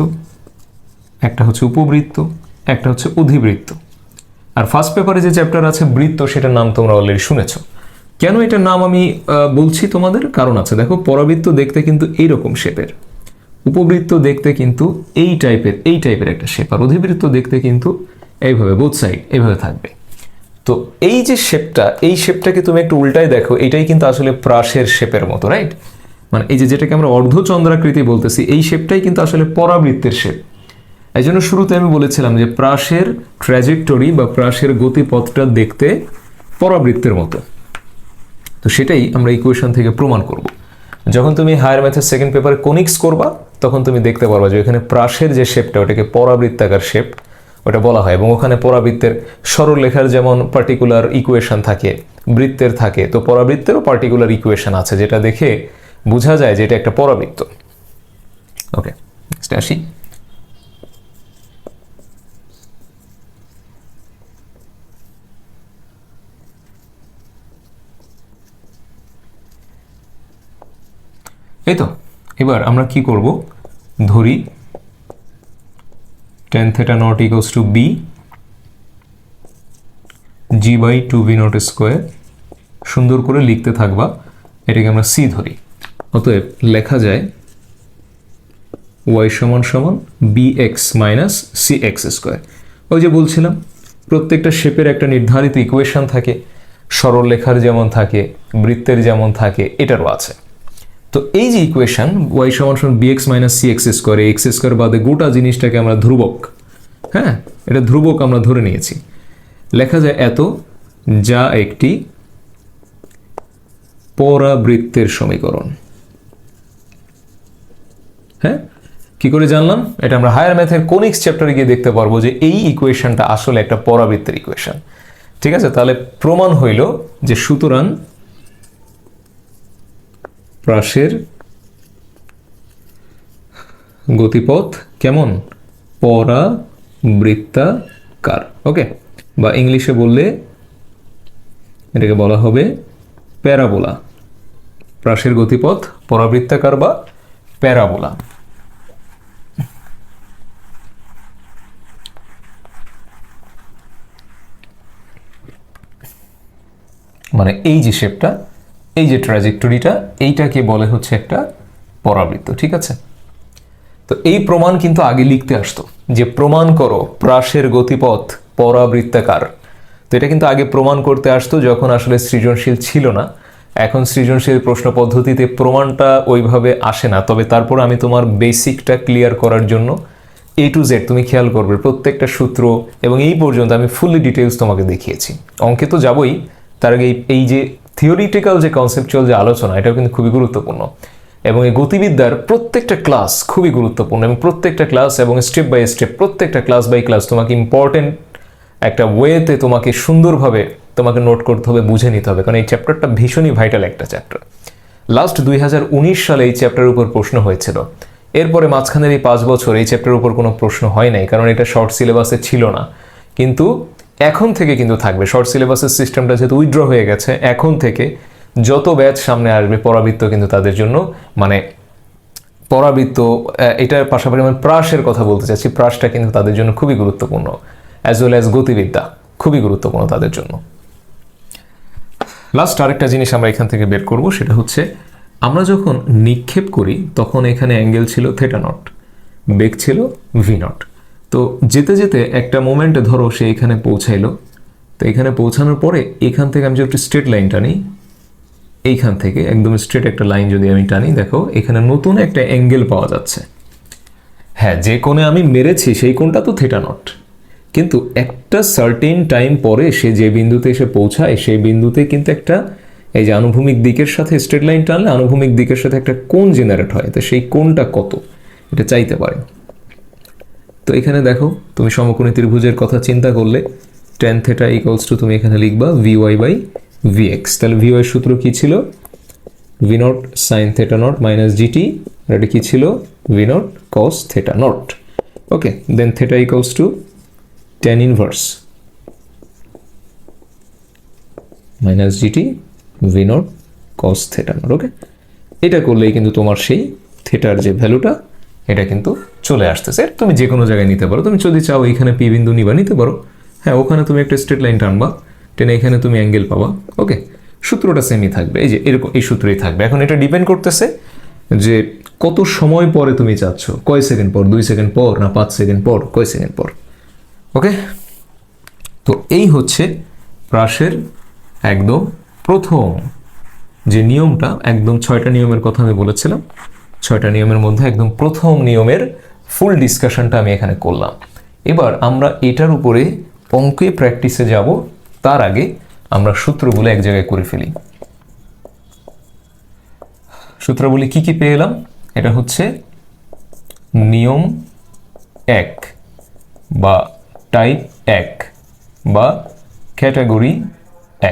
একটা হচ্ছে উপবৃত্ত, একটা হচ্ছে অধিবৃত্ত। আর ফার্স্ট পেপারে যে চ্যাপ্টার আছে বৃত্ত, সেটার নাম তোমরা অলরেডি শুনেছো। কেন এটার নাম আমি বলছি তোমাদের? কারণ আছে। দেখো, পরাবৃত্ত দেখতে কিন্তু এইরকম শেপের, উপবৃত্ত দেখতে কিন্তু এই টাইপের একটা শেপ, আর অধিবৃত্ত দেখতে কিন্তু এইভাবে বোথ সাইড এইভাবে থাকবে। তো এই যে শেপটা, এই শেপটাকে তুমি একটু উল্টায় দেখো, এটাই কিন্তু আসলে প্রাসের শেপের মতো, রাইট? মানে এই যেটাকে আমরা অর্ধচন্দ্রাকৃতি বলতেছি, এই শেপটাই কিন্তু আসলে পরাবৃত্তের শেপ। এই জন্য শুরুতে আমি বলেছিলাম যে প্রাসের ট্র্যাজেক্টরি বা প্রাসের গতিপথটা দেখতে পরাবৃত্তের মতো। তো সেটাই আমরা ইকুয়েশন থেকে প্রমাণ করব। যখন তুমি হায়ার ম্যাথের সেকেন্ড পেপারে কোনিক্স করবা, তখন তুমি দেখতে পারবা যে এখানে প্রাসের যে শেপটা, ওটাকে পরাবৃত্তাকার শেপ ওটা বলা হয়। এবং ওখানে পরাবৃত্তের সরলরেখার যেমন পার্টিকুলার ইকুয়েশন থাকে, বৃত্তের থাকে, তো পরাবৃত্তেরও পার্টিকুলার ইকুয়েশন আছে, যেটা দেখে বোঝা যায় যে এটা একটা পরাবৃত্ত। ওকে, নেক্সট আসি। এই তো, এবার আমরা কি করব? ধরি tan theta naught equals to b g by 2v naught square, সুন্দর করে লিখতে থাকবা। এটাকে আমরা c ধরি। অতএব লেখা যায় y সমান সমান bx মাইনাস cx স্কোয়ার। ওই যে বলছিলাম, প্রত্যেকটা শেপের একটা নির্ধারিত ইকুয়েশন থাকে, সরলরেখার যেমন থাকে, বৃত্তের যেমন থাকে, এটারও আছে। তো এই যে ইকুয়েশন y সমান সমান bx minus cx square, x square বাদে গোটা জিনিসটাকে আমরা ধ্রুবক, হ্যাঁ, এটা ধ্রুবক আমরা ধরে নিয়েছি। লেখা যায় এত যা একটি পরাবৃত্তের সমীকরণ। হ্যাঁ, কি করে জানলাম? এটা আমরা হায়ার ম্যাথের কোনিক্স চ্যাপ্টারে গিয়ে দেখতে পারবো যে এই ইকুয়েশনটা আসলে একটা পরাবৃত্তের ইকুয়েশন। ঠিক আছে, তাহলে প্রমাণ হইল যে সুতরাং প্রাসের গতিপথ কেমন? পরাবৃত্তাকার। ওকে, বা ইংলিশে বললে এটাকে বলা হবে প্যারাবোলা। প্রাসের গতিপথ পরাবৃত্তাকার বা প্যারাবোলা। মানে এই যে শেপটা, এই যে ট্র্যাজেক্টরিটা, এইটাকে বলে হচ্ছে একটা পরাবৃত্ত। ঠিক আছে, তো এই প্রমাণ কিন্তু আগে লিখতে আসতো যে প্রমাণ করো প্রাসের গতিপথ পরাবৃত্তাকার। তো এটা কিন্তু আগে প্রমাণ করতে আসতো যখন আসলে সৃজনশীল ছিল না। এখন সৃজনশীল প্রশ্ন পদ্ধতিতে প্রমাণটা ওইভাবে আসে না, তবে তারপর আমি তোমার বেসিকটা ক্লিয়ার করার জন্য A to Z তুমি খেয়াল করবে প্রত্যেকটা সূত্র এবং এই পর্যন্ত আমি ফুললি ডিটেলস তোমাকে দেখিয়েছি। অঙ্কে তো যাবই, তার আগে এই যে থিওরিটিক্যাল যে কনসেপচুয়াল যে আলোচনা, এটাও কিন্তু খুবই গুরুত্বপূর্ণ। এবং এই গতিবিদ্যার প্রত্যেকটা ক্লাস খুবই গুরুত্বপূর্ণ, এবং প্রত্যেকটা ক্লাস এবং স্টেপ বাই স্টেপ প্রত্যেকটা ক্লাস বাই ক্লাস তোমাকে ইম্পর্টেন্ট একটা ওয়েতে তোমাকে সুন্দরভাবে তোমাকে নোট করতে হবে, বুঝে নিতে হবে, কারণ এই চ্যাপ্টারটা ভীষণই ভাইটাল একটা চ্যাপ্টার। লাস্ট 2019 সালে এই চ্যাপ্টারের উপর প্রশ্ন হয়েছিল। এরপরে মাঝখানের এই 5 বছর এই চ্যাপ্টারের উপর কোনো প্রশ্ন হয় নাই, কারণ এটা শর্ট সিলেবাসে ছিল না। কিন্তু এখন থেকে কিন্তু থাকবে। শর্ট সিলেবাসের সিস্টেমটা যেহেতু উইথড্র হয়ে গেছে, এখন থেকে যত ব্যাচ সামনে আসবে পরাবৃত্ত কিন্তু তাদের জন্য, মানে পরাবৃত্ত, এটার পাশাপাশি আমি প্রাসের কথা বলতে চাচ্ছি, প্রাসটা কিন্তু তাদের জন্য খুবই গুরুত্বপূর্ণ, অ্যাজ ওয়েল অ্যাজ গতিবিদ্যা খুবই গুরুত্বপূর্ণ তাদের জন্য। লাস্ট আরেকটা জিনিস আমরা এখান থেকে বের করব, সেটা হচ্ছে আমরা যখন নিক্ষেপ করি তখন এখানে অ্যাঙ্গেল ছিল থেটা নট, বেগ ছিল ভি নট। তো যেতে যেতে একটা মোমেন্টে ধরো সে এখানে পৌঁছাইলো, তো এখানে পৌঁছানোর পরে এখান থেকে আমি যদি একটু স্ট্রেট লাইন টানি, এইখান থেকে একদম স্ট্রেট একটা লাইন যদি আমি টানি, দেখো এখানে নতুন একটা অ্যাঙ্গেল পাওয়া যাচ্ছে। হ্যাঁ, যে কোণে আমি মেরেছি সেই কোণটা তো থেটা নট, কিন্তু একটা সার্টেন টাইম পরে সে যে বিন্দুতে এসে পৌঁছায় সেই বিন্দুতে কিন্তু একটা, এই যে আনুভূমিক দিকের সাথে স্ট্রেট লাইন টানলে আনুভূমিক দিকের সাথে একটা কোণ জেনারেট হয়, তো সেই কোণটা কত এটা চাইতে পারে। তো এখানে দেখো তুমি সমকোণী ত্রিভুজের কথা চিন্তা করলে tan θ = তুমি এখানে লিখবা vy/vx। তাহলে vy এর সূত্র কি ছিল? v0 sin θ nought minus gt, আর এটা কি ছিল? v0 cos θ not. Okay, then θ = tan inverse minus gt v0 cos θ not. Okay, এটা করলেই কিন্তু তোমার সেই থিটার যে ভ্যালুটা এটা কিন্তু চলে আসতেছে। তুমি যে কোনো জায়গায় নিতে পারো, তুমি যদি চাও এখানে পি বিন্দু নিবা, নিতে পারো। হ্যাঁ, ওখানে তুমি একটা স্ট্রেট লাইন টানবা, টেনে এখানে তুমি অ্যাঙ্গেল পাবা। ওকে, সূত্রটা সেমই থাকবে, এই যে এরকম এই সূত্রই থাকবে। এখন এটা ডিপেন্ড করতেছে যে কত সময় পরে তুমি চাচ্ছ, কয় সেকেন্ড পর, 2 সেকেন্ড পর না 5 সেকেন্ড পর, কয় সেকেন্ড পর। ওকে, তো এই হচ্ছে প্রাসের একদম প্রথম যে নিয়মটা, একদম 6টা নিয়মের কথা আমি বলেছিলাম, 6টা নিয়মের মধ্যে একদম প্রথম নিয়মের ফুল ডিসকাশনটা আমি এখানে করলাম। এবার আমরা এটার উপরে অঙ্কে প্র্যাকটিসে যাব, তার আগে আমরা সূত্রগুলো এক জায়গায় করে ফেলি। সূত্রগুলি কি কি পেয়ে এলাম? এটা হচ্ছে নিয়ম 1 বা টাইপ 1 বা ক্যাটাগরি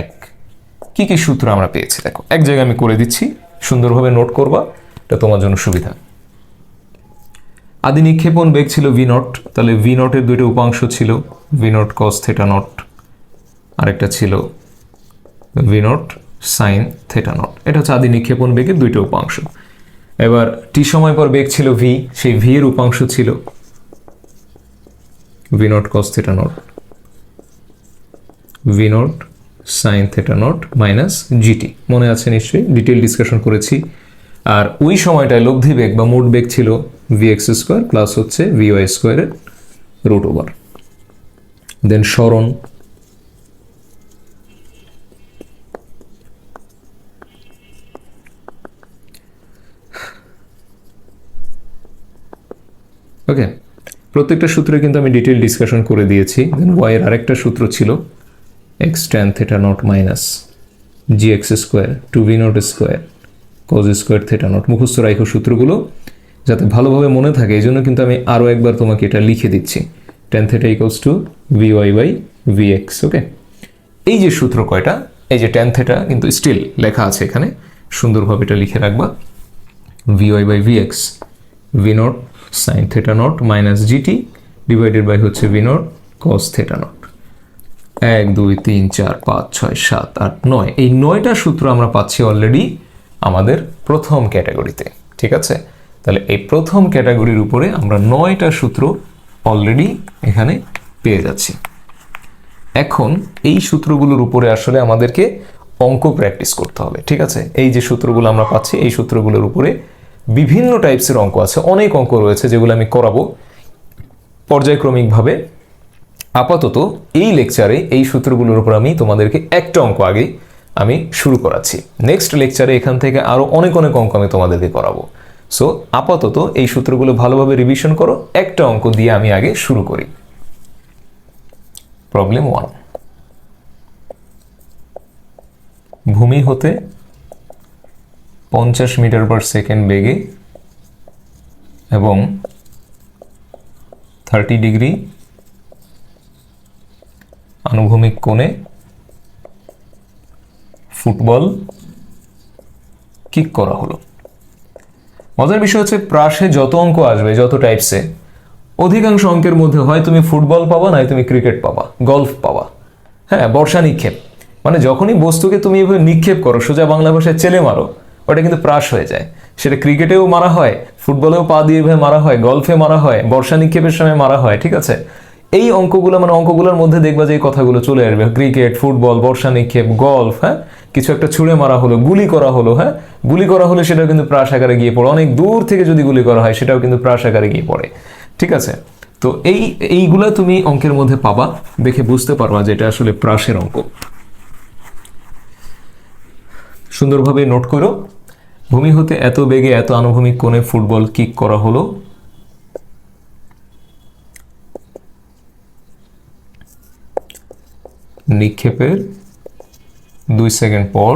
1। কি কি সূত্র আমরা পেয়েছি দেখো, এক জায়গায় আমি করে দিচ্ছি, সুন্দরভাবে নোট করবা, এটা তোমার জন্য সুবিধা। আদি নিক্ষেপণ বেগ ছিল ভি নট, তাহলে ভি নটের দুইটা উপাংশ ছিল, V naught cos theta not, আরেকটা ছিল V naught sine theta not. এটা হচ্ছে আদি নিক্ষেপণ বেগের দুইটা উপাংশ। এবার টি সময় পর বেগ ছিল ভি, সেই ভি এর উপাংশ ছিল V naught cos theta not, V naught sine theta not minus GT. মনে আছে নিশ্চয়ই, ডিটেল ডিসকাশন করেছি। আর ওই সময়টায় লব্ধি বেগ বা মোট বেগ ছিল vx স্কোয়ার প্লাস হচ্ছে vy স্কোয়ারের রুট ওভার। দেন সরণ, ওকে, প্রত্যেকটা সূত্রে কিন্তু আমি ডিটেল ডিসকাশন করে দিয়েছি। দেন y এর আরেকটা সূত্র ছিল X tan theta not minus G X square two V naught square cos square theta naught. মুখস্থ রাখো সূত্রগুলো যাতে ভালোভাবে মনে থাকে, এই জন্য কিন্তু আমি আরও একবার তোমাকে এটা লিখে দিচ্ছি। Tan theta equals to V y by v x. Okay, এই যে সূত্র কয়টা, এই যে ট্যান থেটা কিন্তু স্টিল লেখা আছে এখানে, সুন্দরভাবে এটা লিখে রাখবা। V y by v x v not sine theta not minus g t divided by হচ্ছে v not cos theta nought. 1 2 3 4 5 6 7 8 9, এই 9টা সূত্র আমরা পাচ্ছি অলরেডি আমাদের প্রথম ক্যাটাগরিতে। ঠিক আছে, তাহলে এই প্রথম ক্যাটাগরির উপরে আমরা 9টা সূত্র অলরেডি এখানে পেয়ে যাচ্ছি। এখন এই সূত্রগুলোর উপরে আসলে আমাদেরকে অঙ্ক প্র্যাকটিস করতে হবে। ঠিক আছে, এই যে সূত্রগুলো আমরা পাচ্ছি, এই সূত্রগুলোর উপরে বিভিন্ন টাইপসের অঙ্ক আছে, অনেক অঙ্ক রয়েছে যেগুলো আমি করাবো পর্যায়ক্রমিকভাবে। আপাতত এই লেকচারে এই সূত্রগুলোর উপর আমি তোমাদেরকে একটা অঙ্ক আগে আমি শুরু করাচ্ছি। নেক্সট লেকচারে এখান থেকে আরও অনেক অনেক অঙ্ক আমি তোমাদেরকে করাবো। সো আপাতত এই সূত্রগুলো ভালোভাবে রিভিশন করো, একটা অঙ্ক দিয়ে আমি আগে শুরু করি। প্রবলেম 1, ভূমি হতে 50 মিটার পার সেকেন্ড বেগে এবং 30 ডিগ্রি আনুভূমিক কোণে ফুটবল কিক করা হলো। মজার বিষয় হচ্ছে প্রাসে যত অঙ্ক আসবে, যত টাইপসে, অধিকাংশ অঙ্কের মধ্যে হয় তুমি ফুটবল পাবা, নয় তুমি ক্রিকেট পাবা, গলফ পাবা। হ্যাঁ, বর্ষা নিক্ষেপ, মানে যখনই বস্তুকে তুমি এভাবে নিক্ষেপ করো, সোজা বাংলা ভাষায় চেলে মারো, ওটা কিন্তু প্রাস হয়ে যায়। সেটা ক্রিকেটেও মারা হয়, ফুটবলেও পা দিয়ে এভাবে মারা হয়, গলফে মারা হয়, বর্ষা নিক্ষেপের সময় মারা হয়। ঠিক আছে, এই অঙ্কগুলো মানে অঙ্কগুলোর মধ্যে দেখবা যে এই কথাগুলো চলে আসবে, ক্রিকেট, ফুটবল, বর্ষা নিক্ষেপ, গলফ। হ্যাঁ, কিছু একটা ছুঁড়ে মারা হলো, গুলি করা হলো। হ্যাঁ, গুলি করা হলে সেটাও কিন্তু প্রাস আকারে গিয়ে পড়ে, অনেক দূর থেকে যদি গুলি করা হয় সেটাও কিন্তু প্রাস আকারে গিয়ে পড়ে। ঠিক আছে, তো এইগুলা তুমি অঙ্কের মধ্যে পাবা, দেখে বুঝতে পারবা যে এটা আসলে প্রাসের অঙ্ক। সুন্দরভাবে নোট করো, ভূমি হতে এত বেগে এত আনুভূমিক কোণে ফুটবল কিক করা হলো। নিক্ষেপের 2 সেকেন্ড পর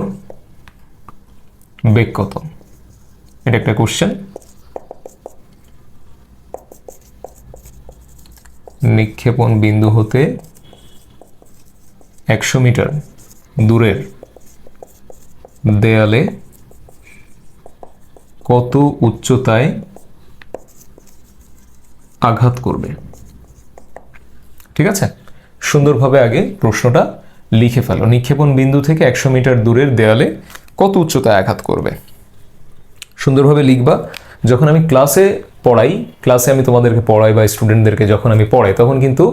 বেগ কত? এটা একটা কোশ্চেন। নিক্ষেপণ বিন্দু হতে 100 মিটার দূরের দেয়ালে কত উচ্চতায় আঘাত করবে? ঠিক আছে, সুন্দরভাবে আগে প্রশ্নটা লিখে ফেলো। নিক্ষেপণ বিন্দু থেকে 100 মিটার দূরের দেয়ালে কত উচ্চতায় আঘাত করবে? সুন্দরভাবে লিখবা। যখন আমি ক্লাসে পড়াই, ক্লাসে আমি তোমাদেরকে পড়াই বা স্টুডেন্টদেরকে যখন আমি পড়াই, তখন কিন্তু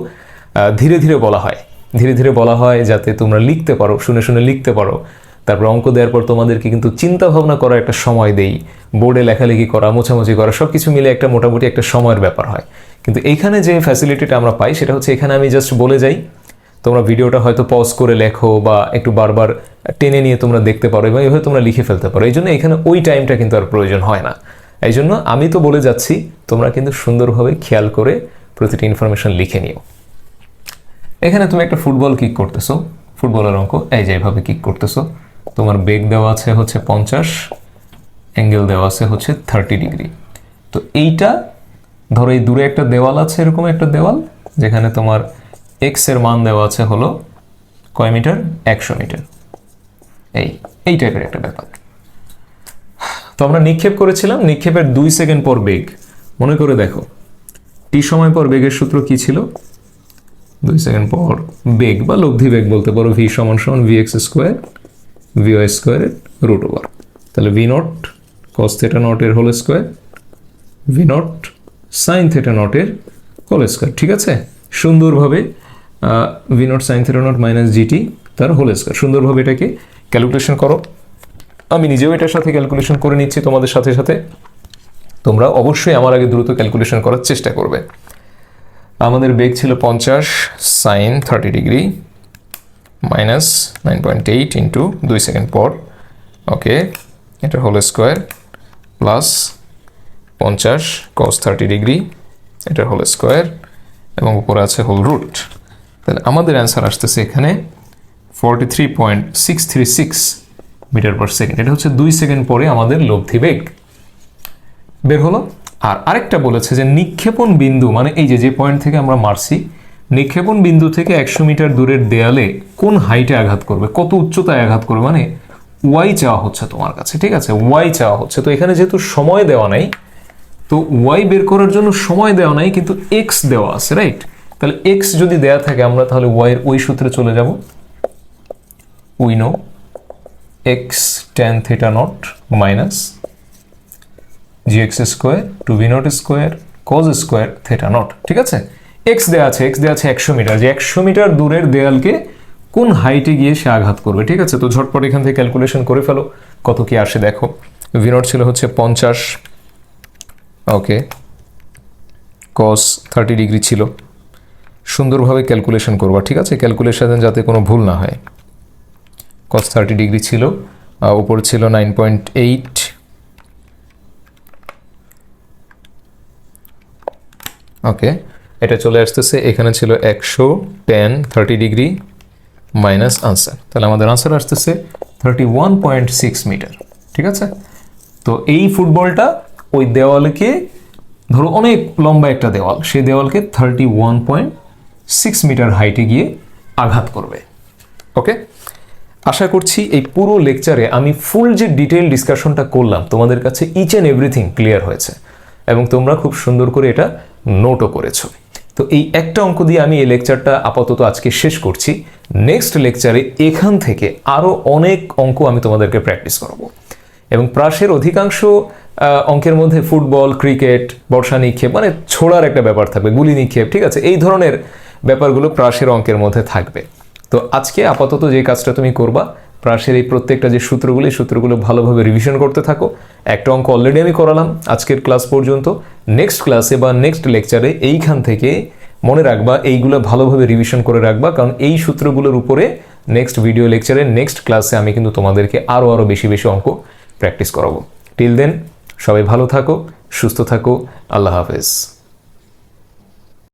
ধীরে ধীরে বলা হয়, ধীরে ধীরে বলা হয় যাতে তোমরা লিখতে পারো, শুনে শুনে লিখতে পারো। তারপর অঙ্ক দেওয়ার পর তোমাদেরকে কিন্তু চিন্তা ভাবনা করার একটা সময় দেই, বোর্ডে লেখালেখি করা, মোছামুছি করা, সব কিছু মিলে একটা মোটামুটি একটা সময়ের ব্যাপার হয়। কিন্তু এইখানে যে ফ্যাসিলিটিটা আমরা পাই সেটা হচ্ছে এখানে আমি জাস্ট বলে যাই, তোমরা ভিডিওটা হয়তো পজ করে লেখো বা একটু বারবার টেনে নিয়ে তোমরা দেখতে পারো এবং এইভাবে তোমরা লিখে ফেলতে পারো। এই জন্য এখানে ওই টাইমটা কিন্তু আর প্রয়োজন হয় না। এই জন্য আমি তো বলে যাচ্ছি, তোমরা কিন্তু সুন্দরভাবে খেয়াল করে প্রতিটি ইনফরমেশন লিখে নিও। এখানে তুমি একটা ফুটবল কিক করতেছো, ফুটবলের অঙ্ক, এই যে এইভাবে কিক করতেছো, তোমার বেগ দেওয়া আছে হচ্ছে 50, অ্যাঙ্গেল দেওয়া আছে হচ্ছে 30 ডিগ্রি। তো এইটা ধরো এই দূরে একটা দেওয়াল আছে, এরকম একটা দেওয়াল যেখানে তোমার এক্স এর মান দেওয়া আছে হলো কয় মিটার? 100 মিটার। এই টাইপের একটা ব্যাপার। তো আমরা নিক্ষেপ করেছিলাম, নিক্ষেপের 2 সেকেন্ড পর বেগ। মনে করে দেখো টি সময় পর বেগের সূত্র কি ছিল? 2 সেকেন্ড পর বেগ বা লব্ধি বেগ বলতে পারো, ভি সমান সমান V x square V y স্কোয়ারের রুট ওভার। তাহলে v not cos theta nought এর whole square, v not sine theta nought এর হোল স্কোয়ার। ঠিক আছে, সুন্দরভাবে v not sine theta not minus g t তার হোল স্কোয়ার। সুন্দরভাবে এটাকে ক্যালকুলেশন করো। আমি নিজেও এটার সাথে ক্যালকুলেশন করে নিচ্ছি তোমাদের সাথে সাথে। তোমরা অবশ্যই আমার আগে দ্রুত ক্যালকুলেশন করার চেষ্টা করবে। আমাদের বেগ ছিল 50 sine 30 degree minus 9.8 into 2 second পর, ওকে, এটা whole square plus 50 cos 30 degree, এটা হোল স্কোয়ার এবং উপরে আছে হোল রুট। তাহলে আমাদের অ্যান্সার আসতেছে এখানে 43.636 মিটার পার সেকেন্ড। এটা হচ্ছে 2 সেকেন্ড পরে আমাদের লব্ধি বেগ বের হলো। আর আরেকটা বলেছে যে নিক্ষেপণ বিন্দু, মানে এই যে পয়েন্ট থেকে আমরা মারছি, নিক্ষেপণ বিন্দু থেকে 100 মিটার দূরের দেয়ালে কোন হাইটে আঘাত করবে, কত উচ্চতায় আঘাত করবে, মানে ওয়াই চাওয়া হচ্ছে তোমার কাছে, ঠিক আছে, ওয়াই চাওয়া হচ্ছে। তো এখানে যেহেতু সময় দেওয়া নাই, তো ওয়াই বের করার জন্য সময় দেওয়া নাই, কিন্তু এক্স দেওয়া আছে, রাইট? তাহলে এক্স যদি দেওয়া থাকে আমরা তাহলে ওয়াই এর ওই সূত্রে চলে যাব। We know X tan theta naught minus gx square two V naught square cos square theta naught, ঠিক আছে? এক্স দেওয়া আছে 100 মিটার, যে 100 মিটার দূরের দেয়ালকে কোন হাইটে গিয়ে সে আঘাত করবে, ঠিক আছে? তো ঝটপট এখান থেকে ক্যালকুলেশন করে ফেলো কত কি আসে। দেখো ভি নট ছিল হচ্ছে 50, ওকে, cos 30 ডিগ্রি ছিল। সুন্দরভাবে ক্যালকুলেশন করবা, ঠিক আছে? ক্যালকুলেশন যাতে কোনো ভুল না হয়। cos 30 ডিগ্রি ছিল, উপর ছিল 9.8, ওকে, এটা চলে আসতেছে, এখানে ছিল 100 tan 30 ডিগ্রি মাইনাস আনসার, তাহলে আমাদের আনসার আসতেছে 31.6 মিটার, ঠিক আছে? তো এই ফুটবলটা ওই দেওয়ালকে, ধরো অনেক লম্বা একটা দেওয়াল, সেই দেওয়ালকে 31.6 মিটার হাইটে গিয়ে আঘাত করবে। ওকে, আশা করছি এই পুরো লেকচারে আমি ফুল যে ডিটেইল ডিসকাশনটা করলাম তোমাদের কাছে ইচ অ্যান্ড এভরিথিং ক্লিয়ার হয়েছে এবং তোমরা খুব সুন্দর করে এটা নোটও করেছো। তো এই একটা অঙ্ক দিয়ে আমি এই লেকচারটা আপাতত আজকে শেষ করছি। নেক্সট লেকচারে এখান থেকে আরও অনেক অঙ্ক আমি তোমাদেরকে প্র্যাকটিস করাবো এবং প্রাসের অধিকাংশ অঙ্কের মধ্যে ফুটবল, ক্রিকেট, বর্ষা নিক্ষেপ, মানে ছোড়ার একটা ব্যাপার থাকবে, গুলি নিক্ষেপ, ঠিক আছে? এই ধরনের ব্যাপারগুলো প্রাসের অঙ্কের মধ্যে থাকবে। তো আজকে আপাতত যে কাজটা তুমি করবা, প্রাসের এই প্রত্যেকটা যে সূত্রগুলো ভালোভাবে রিভিশন করতে থাকো। একটা অঙ্ক অলরেডি আমি করালাম আজকের ক্লাস পর্যন্ত। নেক্সট ক্লাসে বা নেক্সট লেকচারে এইখান থেকে মনে রাখবা, এইগুলো ভালোভাবে রিভিশন করে রাখবা, কারণ এই সূত্রগুলোর উপরে নেক্সট ভিডিও লেকচারে নেক্সট ক্লাসে আমি কিন্তু তোমাদেরকে আরও বেশি অঙ্ক প্র্যাকটিস করাবো। টিল দেন সবাই ভালো থাকো, সুস্থ থাকো, আল্লাহ হাফেজ।